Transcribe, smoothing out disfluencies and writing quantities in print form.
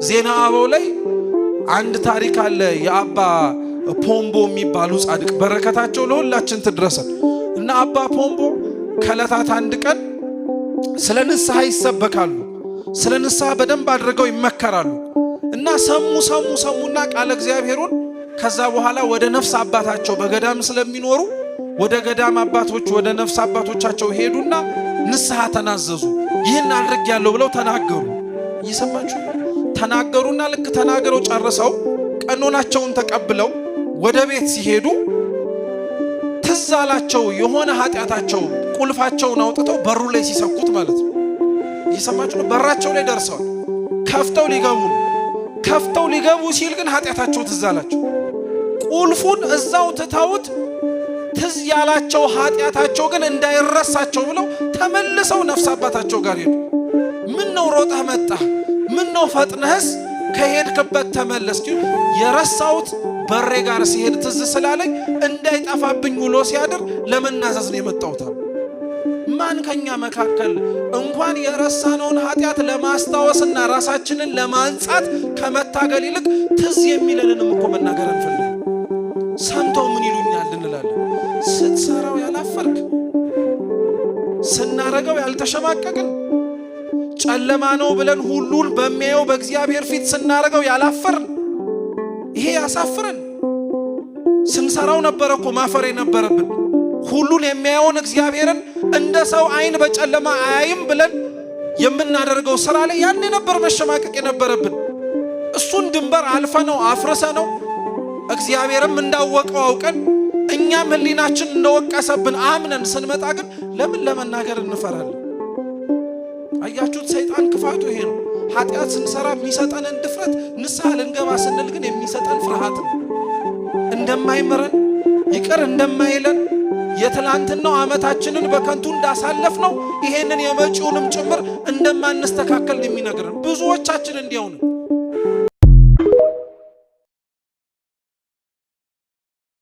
ዜና አበው ላይ አንድ ታሪክ አለ። የአባ ፖምቦ የሚባሉ ጻድቅ በረከታቸው ለሁላችን ትድረሰን እና አባ ፖምቦ ከዕለታት አንድ ቀን ስለ ንስሐ ይሰበካሉ። ስለ ንስሐ በደንብ አድርገው ይመከራሉ እና ሰሙና ቃለ እግዚአብሔሩን ከዛ በኋላ ወደ ነፍስ አባታቸው በገዳም ስለሚኖሩ ወደ ገዳም አባቶች ወደ ነፍስ አባቶቻቸው ሄዱና ንስሐ ተናዘዙ። ይህን አድርጌያለሁ ብለው ተናገሩ። እየሰማችሁ ተናገሩና ልክ ተናገረው ጨርሰው ቀኖናቸውን ተቀብለው ወደ ቤት ሲሄዱ ትዝ አላቸው የሆነ ኃጢአታቸው። ቁልፋቸውን አውጥተው በሩ ላይ ሲሰኩት ማለት ነው። እየሰማችሁ በራቸው ላይ ደርሰዋል። ከፍተው ሊገቡ ሲል ግን ኃጢአታቸው ትዝ አላቸው። ቁልፉን እዛው ትተውት ትዝ ያላቸው ኃጢአታቸው ግን እንዳይረሳቸው ብለው ተመልሰው ነፍስ አባታቸው ጋር ሄዱ። ምን ነው ሮጠህ መጣህ? ምን ነው ፈጥነህስ ከሄድክበት ተመለስ? የረሳሁት በሬ ጋር ሲሄድ ትዝ ስላለኝ እንዳይጠፋብኝ ውሎ ሲያድር ለመናዘዝ ነው የመጣሁት። ማን ከኛ መካከል እንኳን የረሳነውን ኃጢአት ለማስታወስና ራሳችንን ለማንጻት ከመታገል ይልቅ ትዝ የሚለንንም እኮ መናገር አንፈልግም። ሰምተው ምን ይሉኛል እንላለን። ስትሰራው ያላፈርክ፣ ስናረገው ያልተሸማቀቅን፣ ጨለማ ነው ብለን ሁሉን በሚያየው በእግዚአብሔር ፊት ስናረገው ያላፈርን፣ ይሄ ያሳፍረን። ስንሰራው ነበር እኮ ማፈር የነበረብን። ሁሉን የሚያየውን እግዚአብሔርን እንደ ሰው አይን በጨለማ አያይም ብለን የምናደርገው ስራ ላይ ያኔ ነበር መሸማቀቅ የነበረብን። እሱን ድንበር አልፈ ነው አፍርሰ ነው እግዚአብሔርም እንዳወቀው አውቀን እኛም ህሊናችን እንደወቀሰብን አምነን ስንመጣ ግን ለምን ለመናገር እንፈራለን? አያችሁት? ሰይጣን ክፋቱ ይሄ ነው። ኃጢአት ስንሰራ የሚሰጠንን ድፍረት፣ ንስሐ ልንገባ ስንል ግን የሚሰጠን ፍርሃት ነው። እንደማይምረን ይቅር እንደማይለን የትላንትናው ዓመታችንን በከንቱ እንዳሳለፍ ነው ይሄንን የመጪውንም ጭምር እንደማንስተካከል የሚነግረን ብዙዎቻችን እንዲያው ነው።